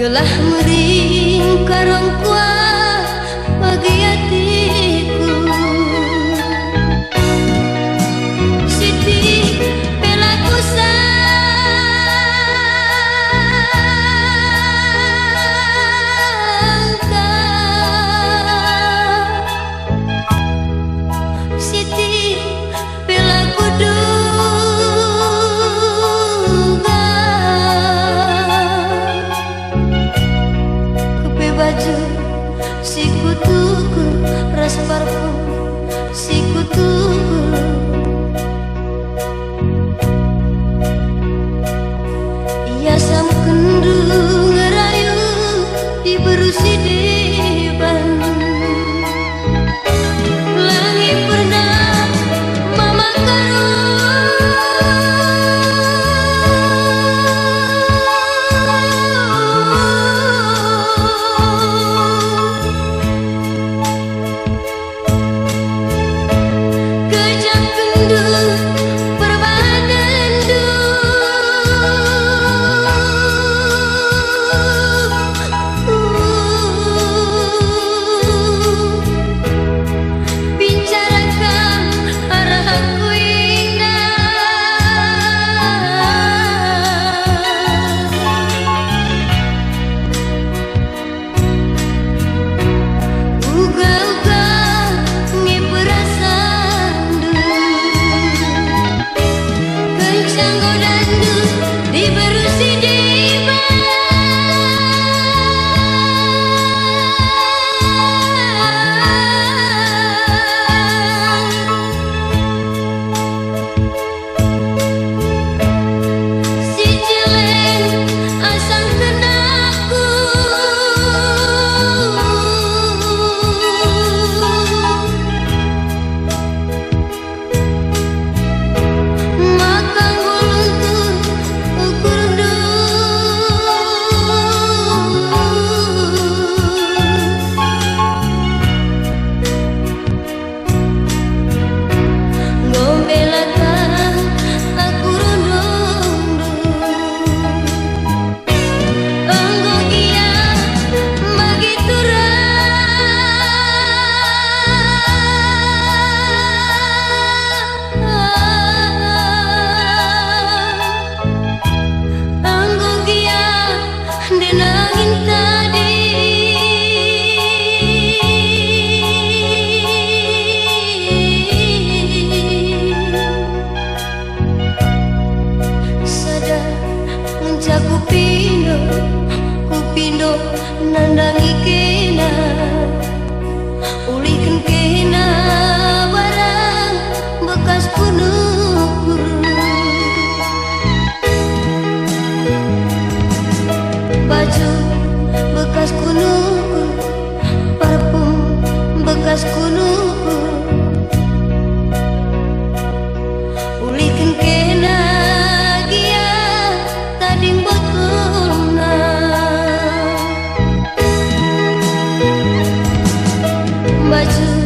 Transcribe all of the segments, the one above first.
Gelah mering karang kuat bagi hatiku. Siti pelaku sangka, Siti pelaku baju si kutuku ras parfum si kutuku ia sam kendu ngerayu di berusi depan langit pernah mama karu Kupindo nandangi kena ulihkan kena barang bekas kunuku baju bekas kunuku parfum bekas kunuku ulihkan kena dia tadi botolna baju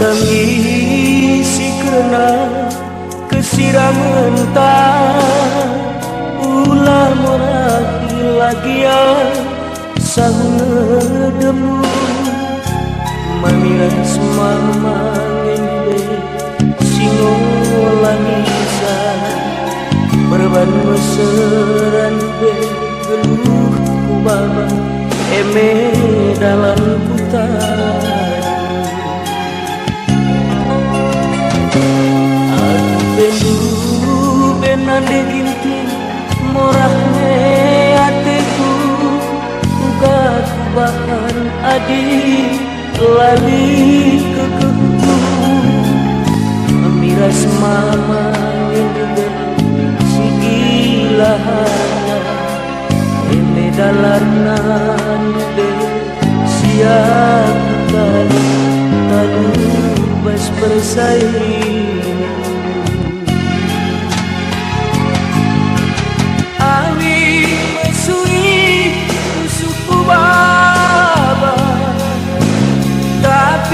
Tangisi kena kesirangan tak ulah moraki lagi ya sahuna demu mamiran semama ngende singo langisa berban meseran be geluh ku baba eme dalam putar benande ginti morahne hatiku uga kubahan adi lali kekeku amiras mama ngende sigilahana eme dalarnan be siap kali talu bas bersaing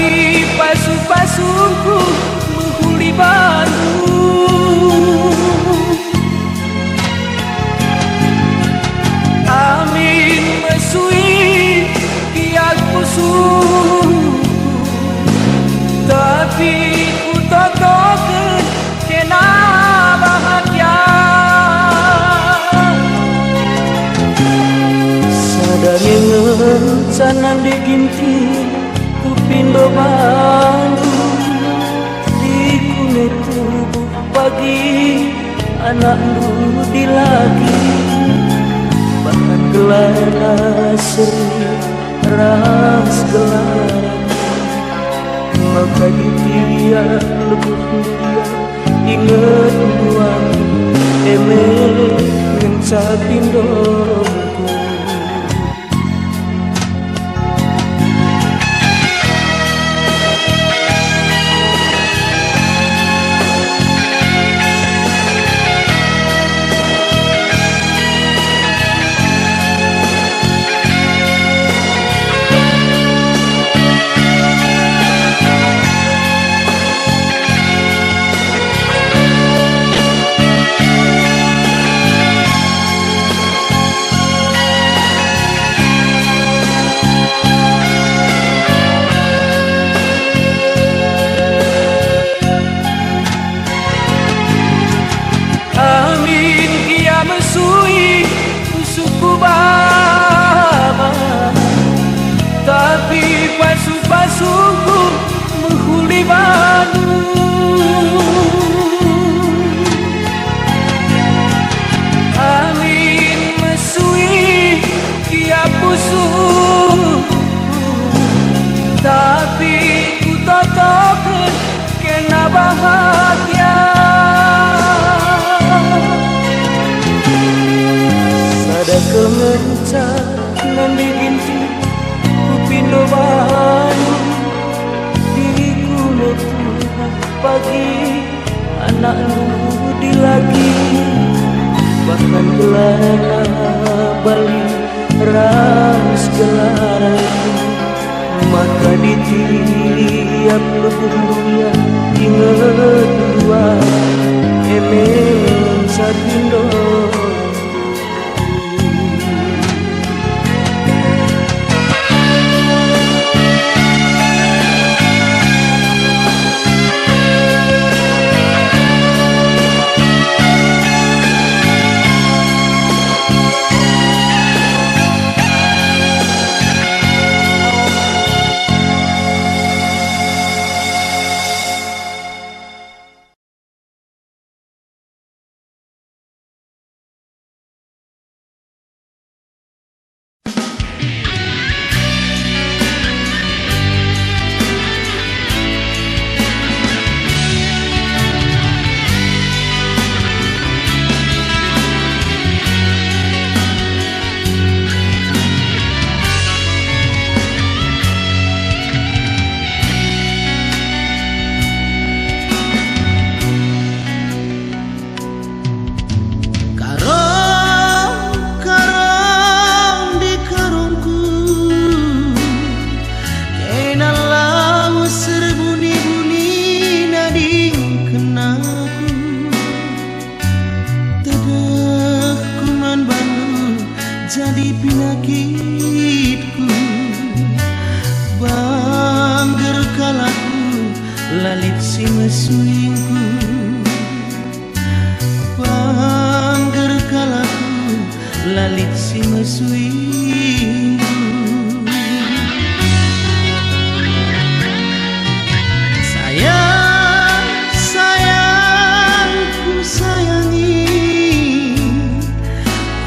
tapi pasu-pasuku menghuli Bandung. Amin mesui tiap pusuh, tapi ku totokeun kena bahagia. Sadangeun sanan diginti pindo Bandung di kulit tubuh pagi anak di lagi bahkan gelana seri ras gelar maka dia lebih dia inget buang emel ngenca pindongku. Bandung. Angin mesui kia pusuh, tapi ku tetap kena bahagia. Sada kemencak nan diginti ku pindo Bandung. Diriku netuh pagi anak ludi lagi, bahkan gelana Bali ras gelaran. Maka di tiap lubuk dunia ingat dua emen sapindo. Jadi penyakitku, bangger kalaku lalit si mesuingku, bangger kalaku lalit si mesuingku. Sayang, sayangku sayangi,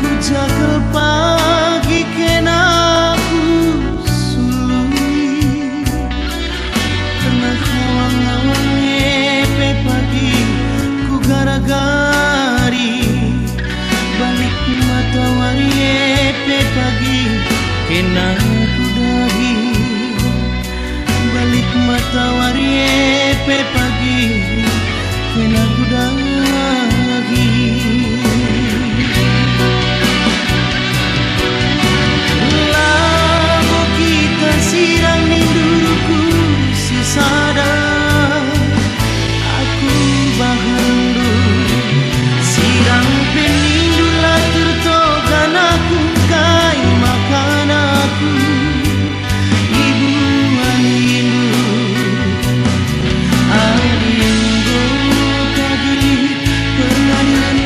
ku jagal pagi kena ku sului, tengah hawang-hawang epe pagi ku gara-gari, balik matahari epe pagi kena ku dahi, balik matahari epe pagi kena ku dahi. Sadar aku bahandu sirang penindulah tertogan aku kai makan aku ibu anindu adindu kagili penganian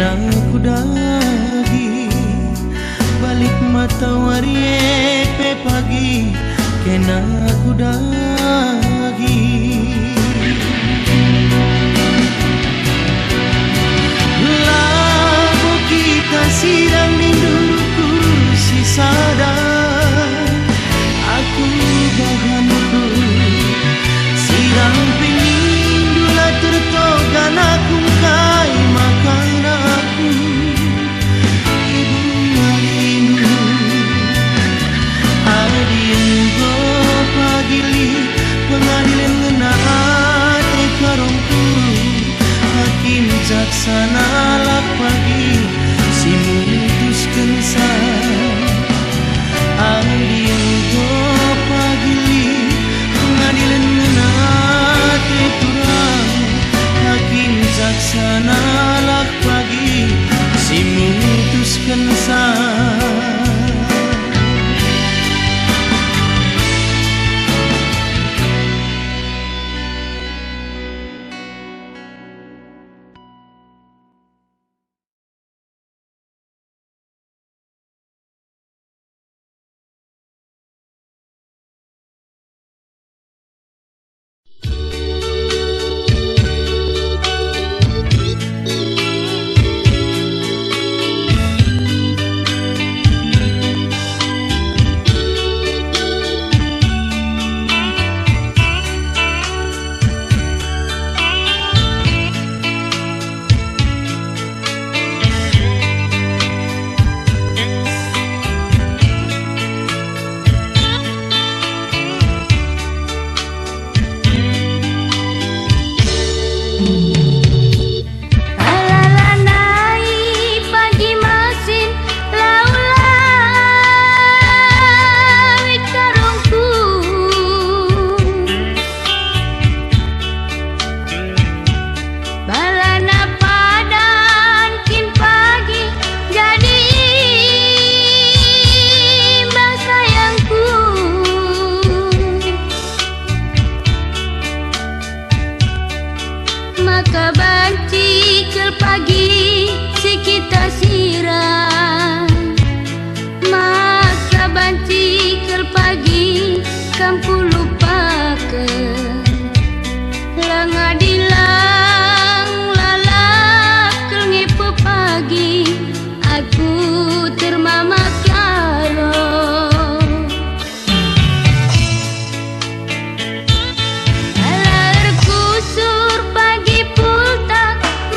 kena ku dagi balik matahari pe pagi kena ku dagi labu kita sidang ninduku si sadar aku bahan sidang penindula tertogan aku kai makan aku ibu marindu adienggo pagili pengadilan ngenate karongku hakim jaksana lak pagi si mutuskan adienggo pagili pengadilan ngenate kurang hakim jaksana lak pagi si mutuskan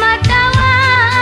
Matahari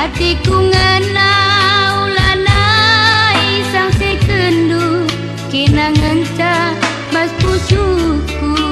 hatiku ngana ulana isang sekendu kenangan tak mas pusuku.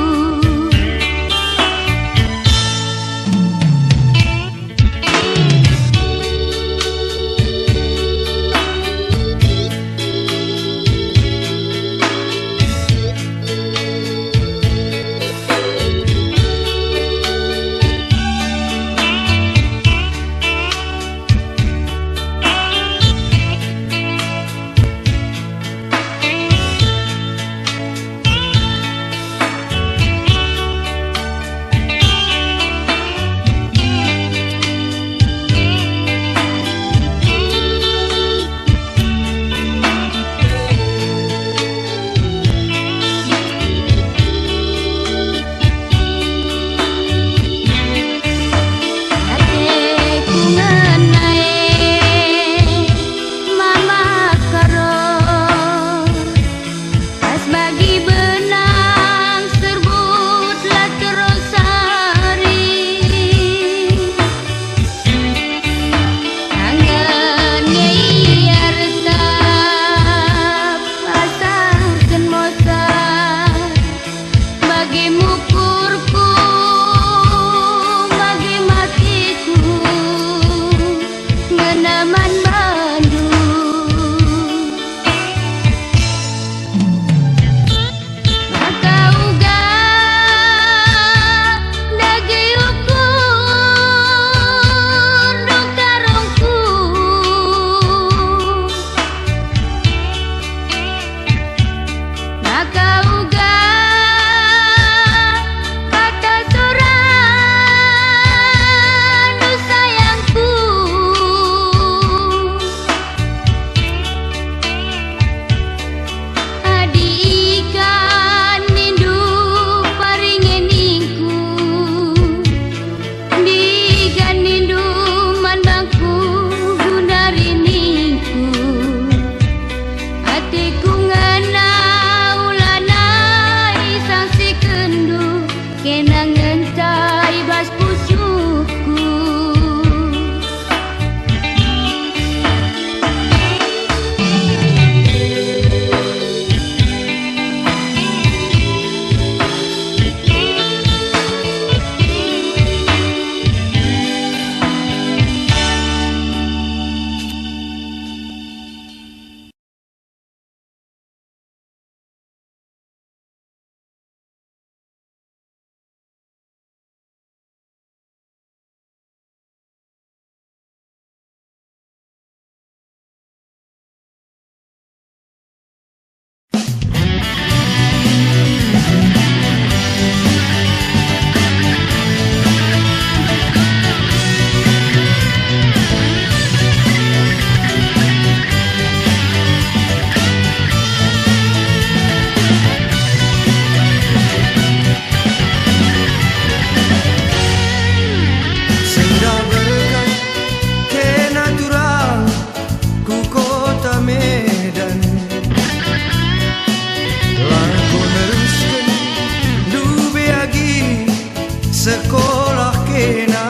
sekolah kena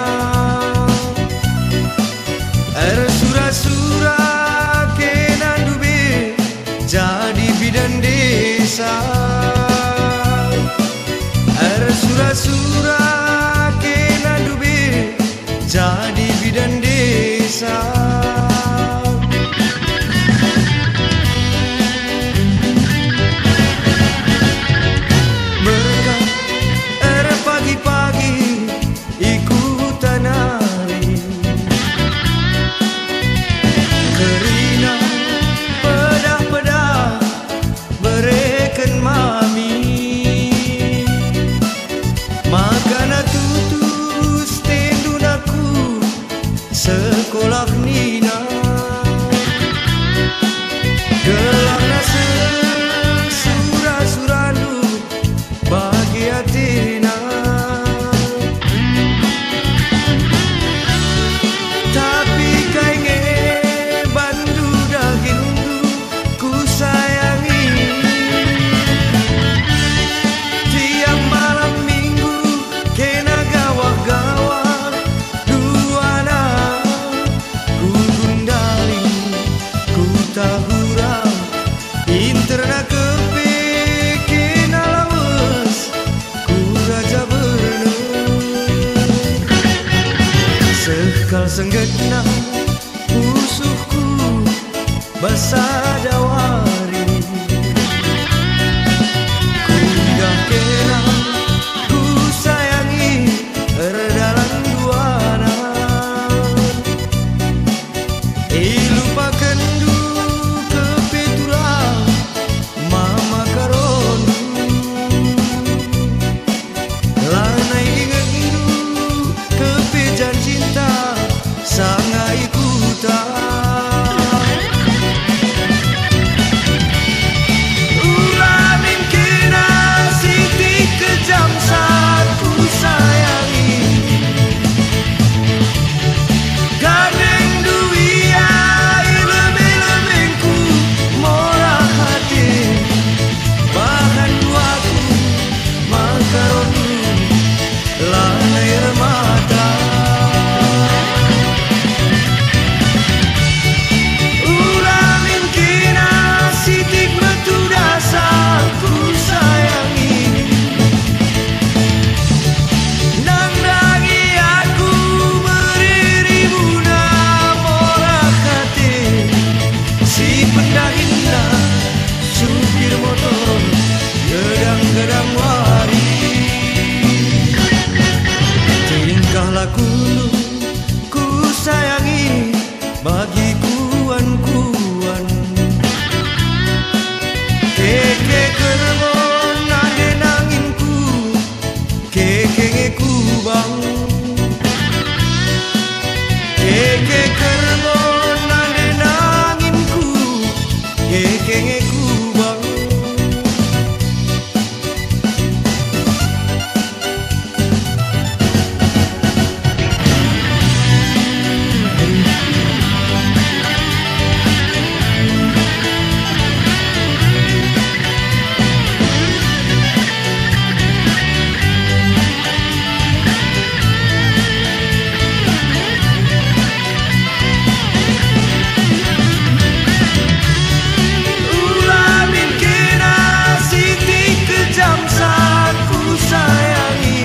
surat-surat kena dubi jadi bidan desa surat-surat kena dubi jadi bidan desa pagi-pagi ikutan hari kerina pedah-pedah berikan mami makan tutus tendun aku sekolah ni basadawari. Ku dah kenal, ku sayangi redalan duana. Lupakan du kepetulah mama karon. Lanai ingat du kepejan cinta sangai kuta. Ulamin kena siti kejam saat ku sayangi. Gandeng duia ileme-lemengku morah hati. Bahan duaku makaronu lanai remata. Ulamin kena sitik metu dasar ku sayangi. Nandangi aku berdiri buna morah hati. Si pendahinna supir motor gedang-gedang wari. Tingkah laku ku sayangi bagi kuan-kuan. Keke kerbon nade nanginku, kekenge kubang. Keke kerbon nade nanginku, kekenge kubang. Ulamin kena sitik kejam saat ku sayangi.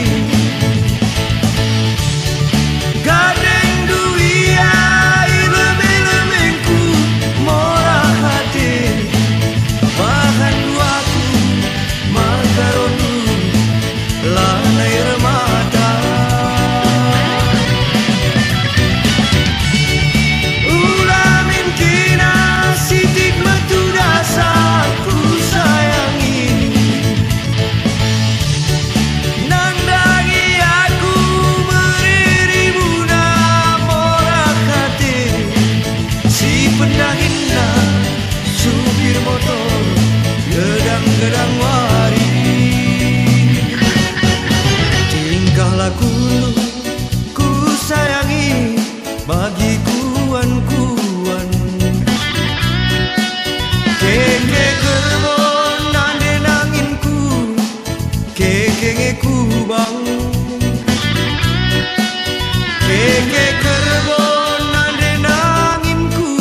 Gandeng duia ileme-lemengku morah hati. Bahan duaku makaronu lanai remata. Ulamin kena sitik metu dasar ku sayangi. Nandangi aku berdiri buna morah hati. Si pendahinna supir motor gedang-gedang wari. Tingkah laku ku sayangi bagi kuan-kuan. Keke kerbon nade nanginku, kekenge kubang. Keke kerbon nade nanginku,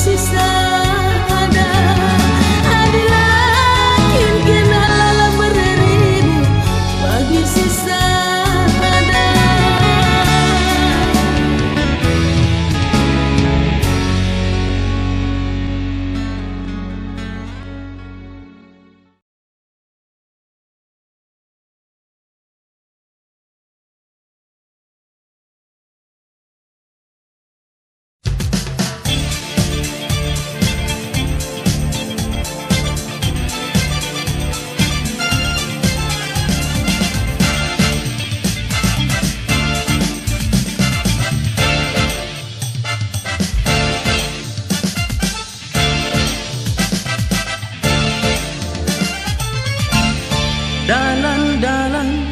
sisa ada adilakin kena lala mererimu bagi sisa ada. Dalan-dalan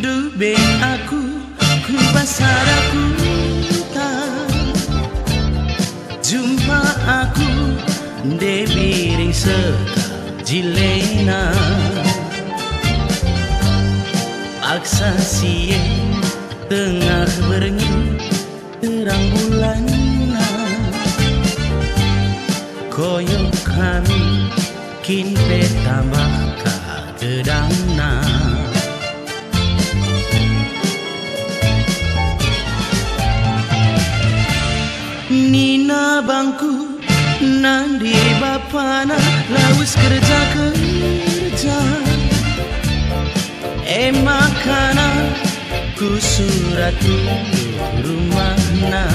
dubeng aku ku pasar aku tak jumpa aku de biring seka jilena aksa siye tengah berengi terang bulan koyo kami kin petambah gedangna Nina bangku nandi bapana lawis kerja makana ku surat rumahna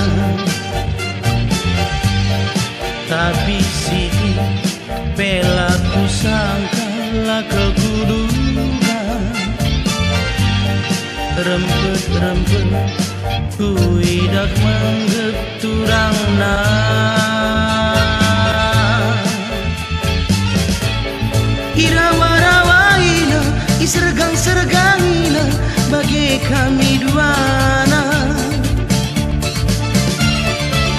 tapi sini bela ku sangka laka kuduga rempet-rempet ku idak menggep turangna irawa-rawaina isergang-sergangina bagi kami duana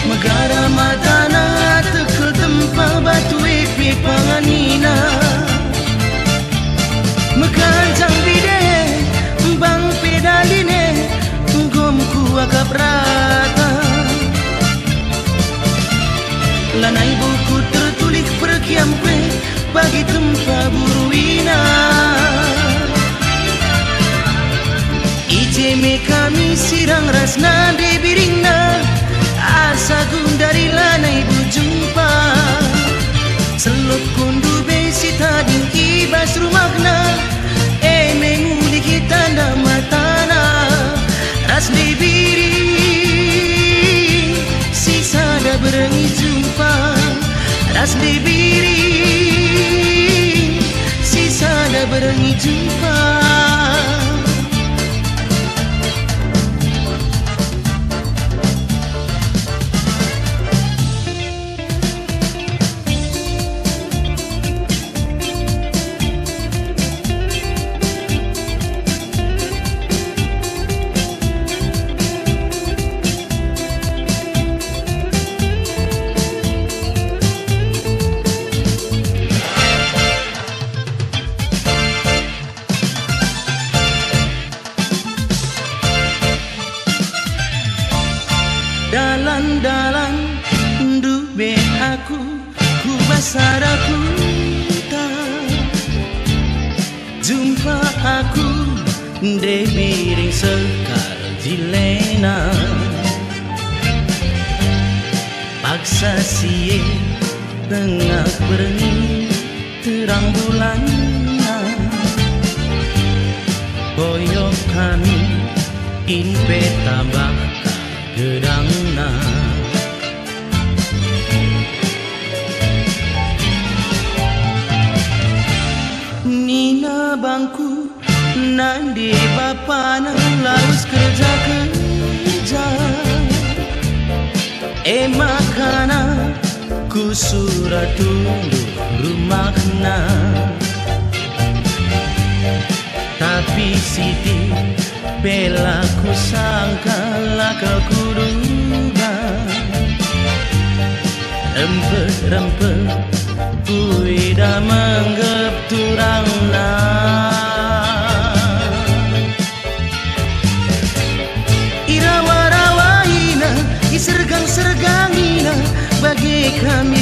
megara matana tekel tempa batu epe panganina mekancang bide bang pedaline gomku akap rata lanai buku tertulis perkiampe bagi tempat buruina ijeme kami sirang rasna de biringna asa gundari lanai bujumpa selot kundu besita dingki bas rumahna menguli kita nama tanah ras dibiri sisa dah berengi jumpa ras dibiri sisa dah berengi jumpa. Dalan-dalan dube aku ku basar aku tak jumpa aku de biring sekar jilena paksa siye tengah berengi terang bulan koyo kami in petambah gedangna Nina bangku nandi bapana larus kerja makana ku surat tunggu rumahna tapi siti bela ku sangka laka kuduga rempet-rempet ku ida menggep turangna irawa-rawaina isergang-sergangina bagaikan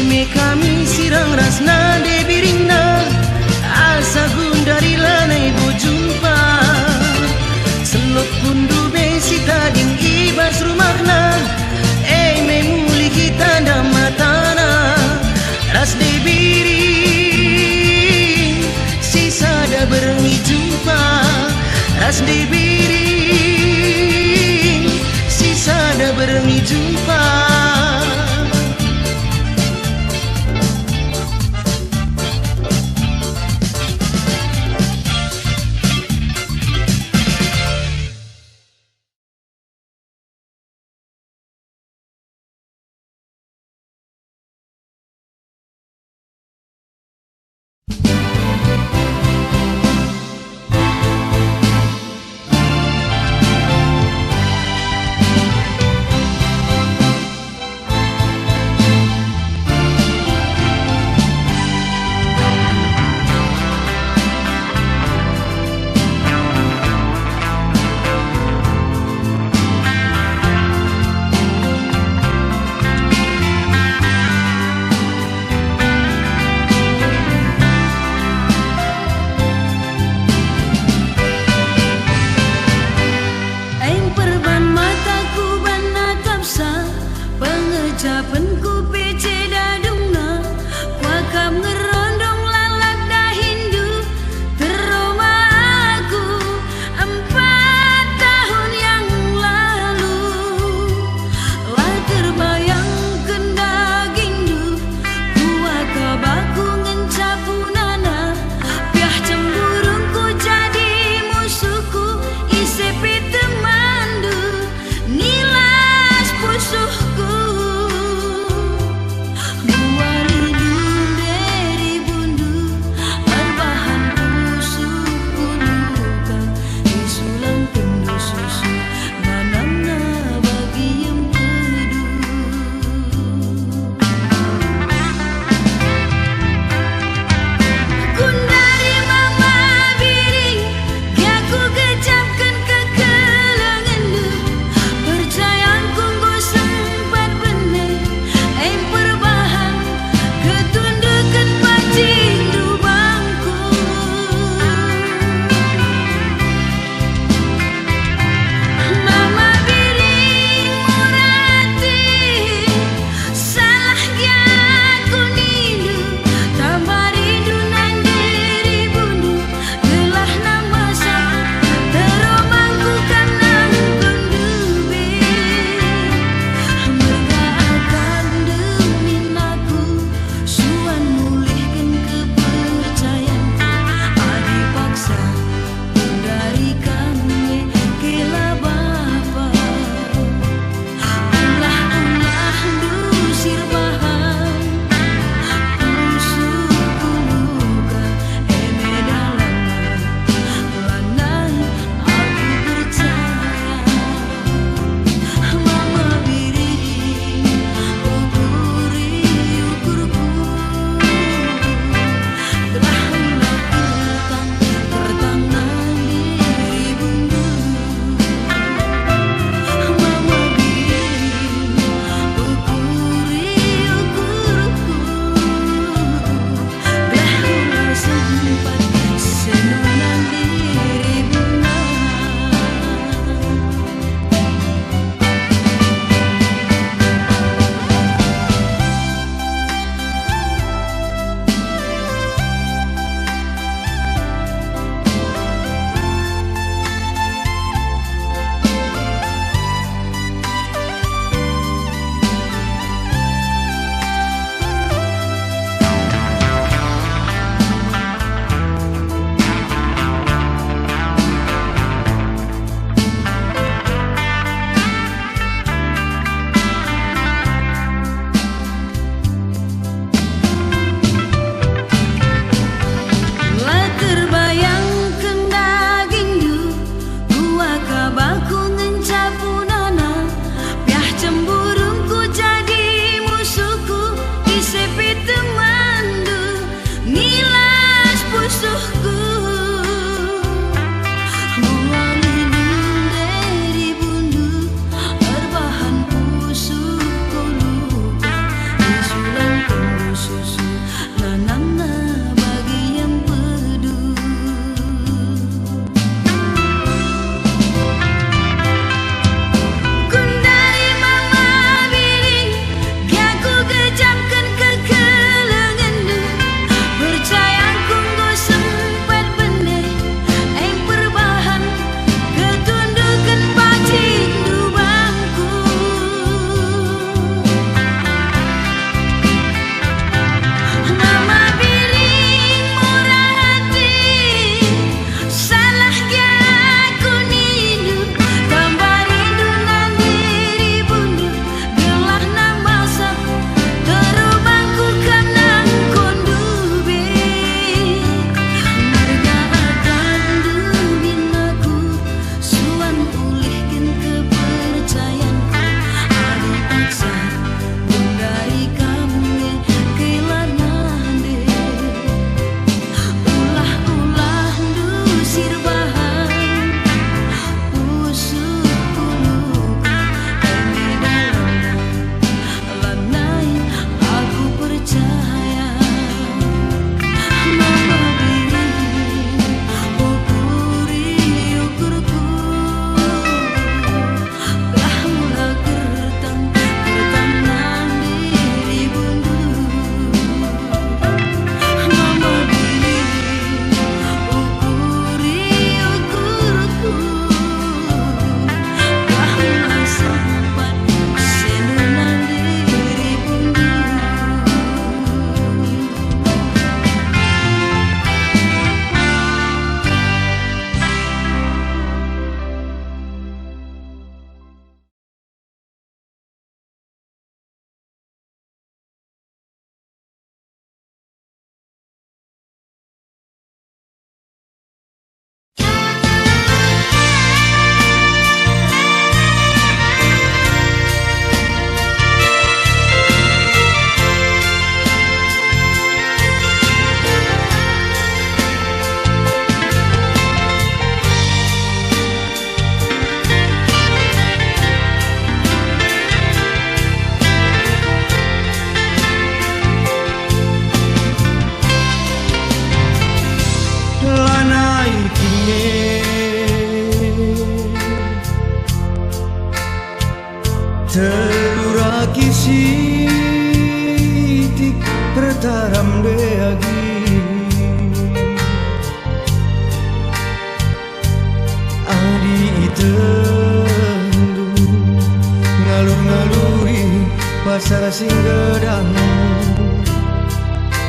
me kami sirang rasna de biringna asa gundari lanai bo jumpa selok pundu besi tading ibas rumahna me muli kita da matana ras de biring sisa da berengi jumpa ras de biring sisa da berengi jumpa.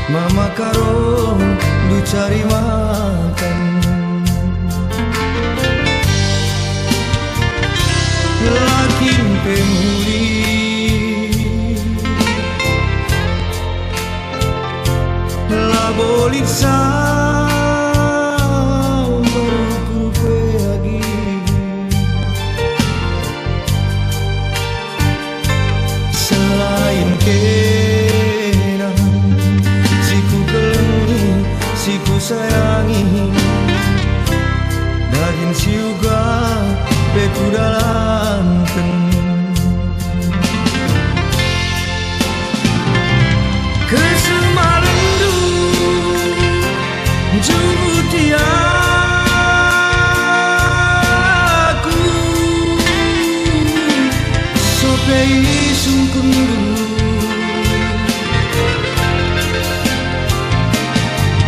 Mama karo du cari makan. Lakin pemuli la bolik baruku peagi. Selain kena siku kelengi, siku sayangi, daging siuga beku dalamkan. Kesemalendu juti aku sopei sungkundu.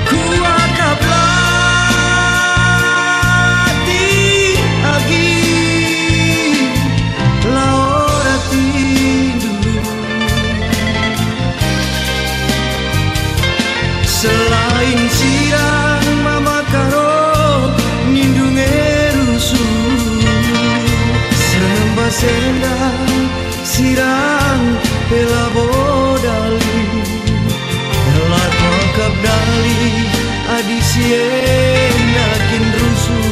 Ku akaplah di agi laora tindu. Selain sirang mama karo nindung erusu, senembah sendang sirang bela bodali, telat makap dali adi sien nakin rusu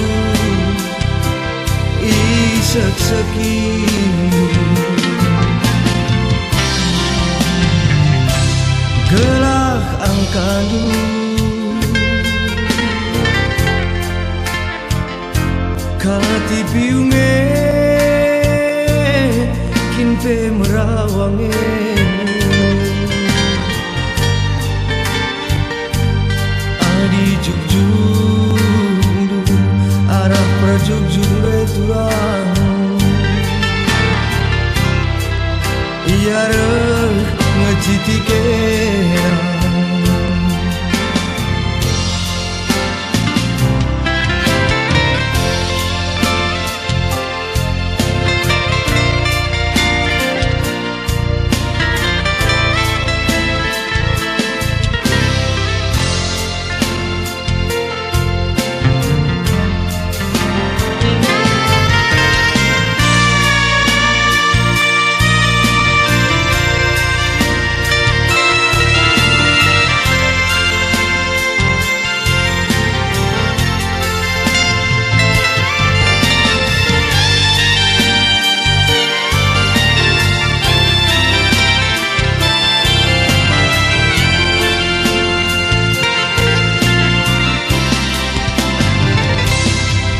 isek sekiu. Gelah angkanu kalati piunge kinpe merawange. Adi jugjundu arah prajugjung returang. Iya ngeciti kena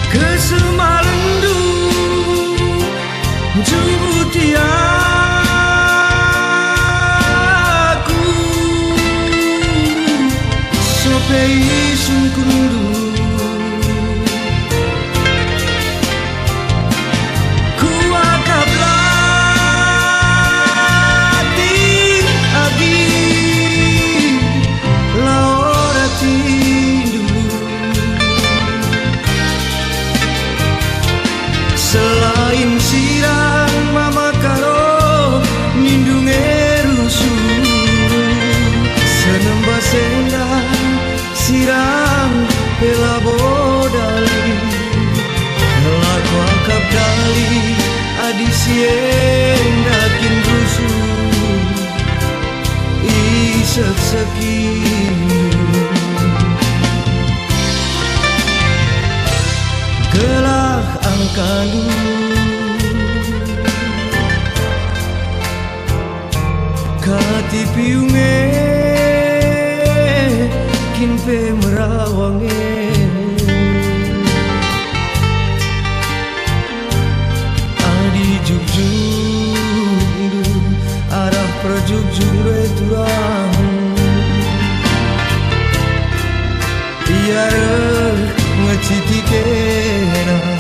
kesemalendu juti aku sopei sungkundu. Ku akaplah di agi laora tindu. Selain sirang mama karo nindung erusu, senembah sendang sirang bela bodali, telat wakap dali adi sien dakin rusu isek sekiu. Gelah angkanu kalati piunge kinpe merawange. Adi jugjundu arah prajugjung returang. Iya ngeciti kena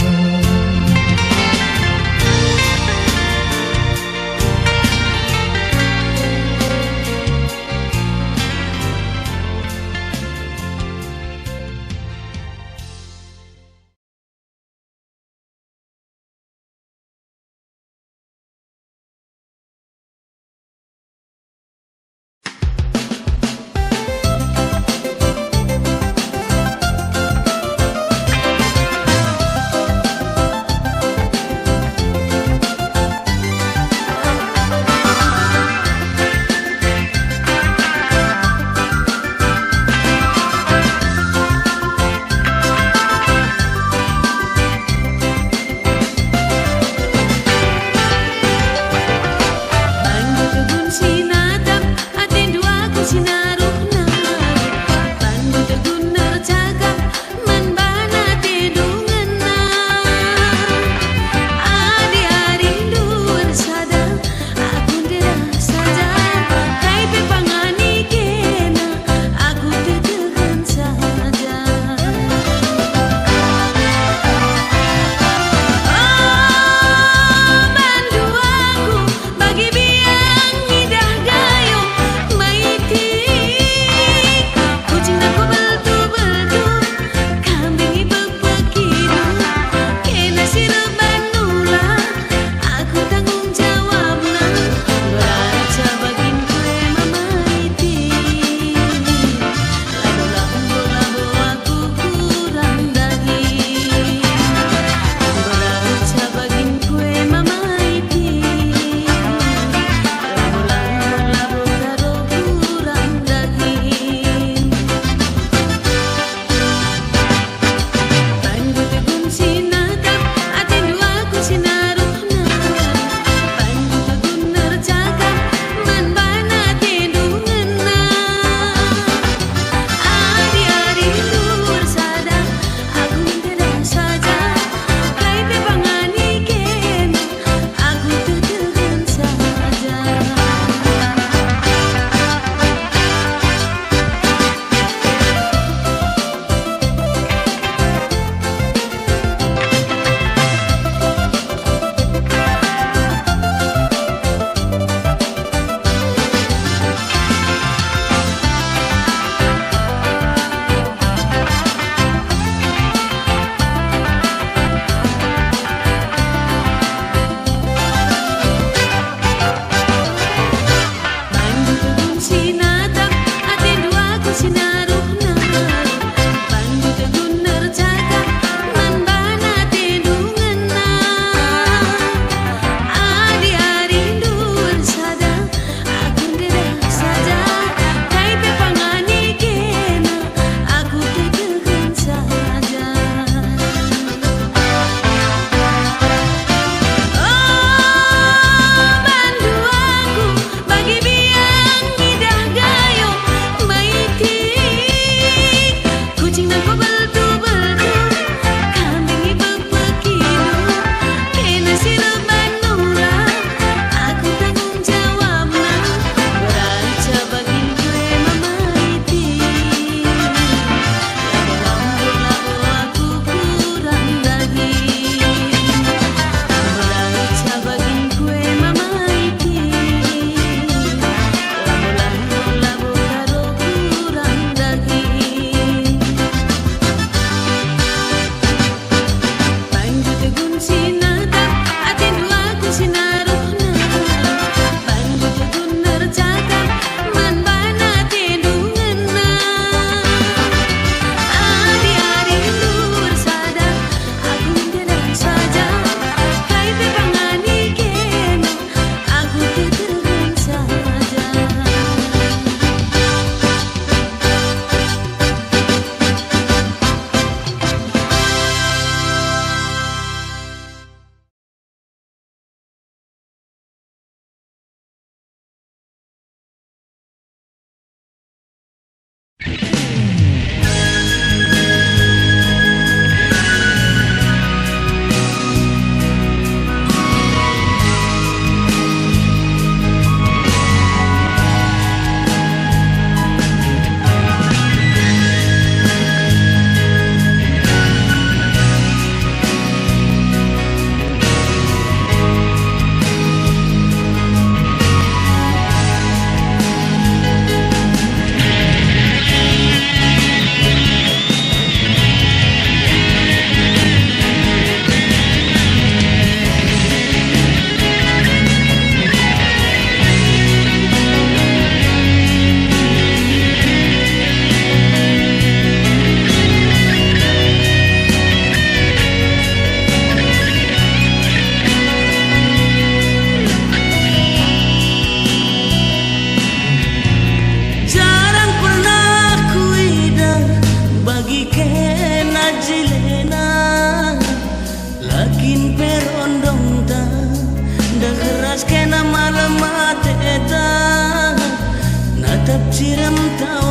rem tau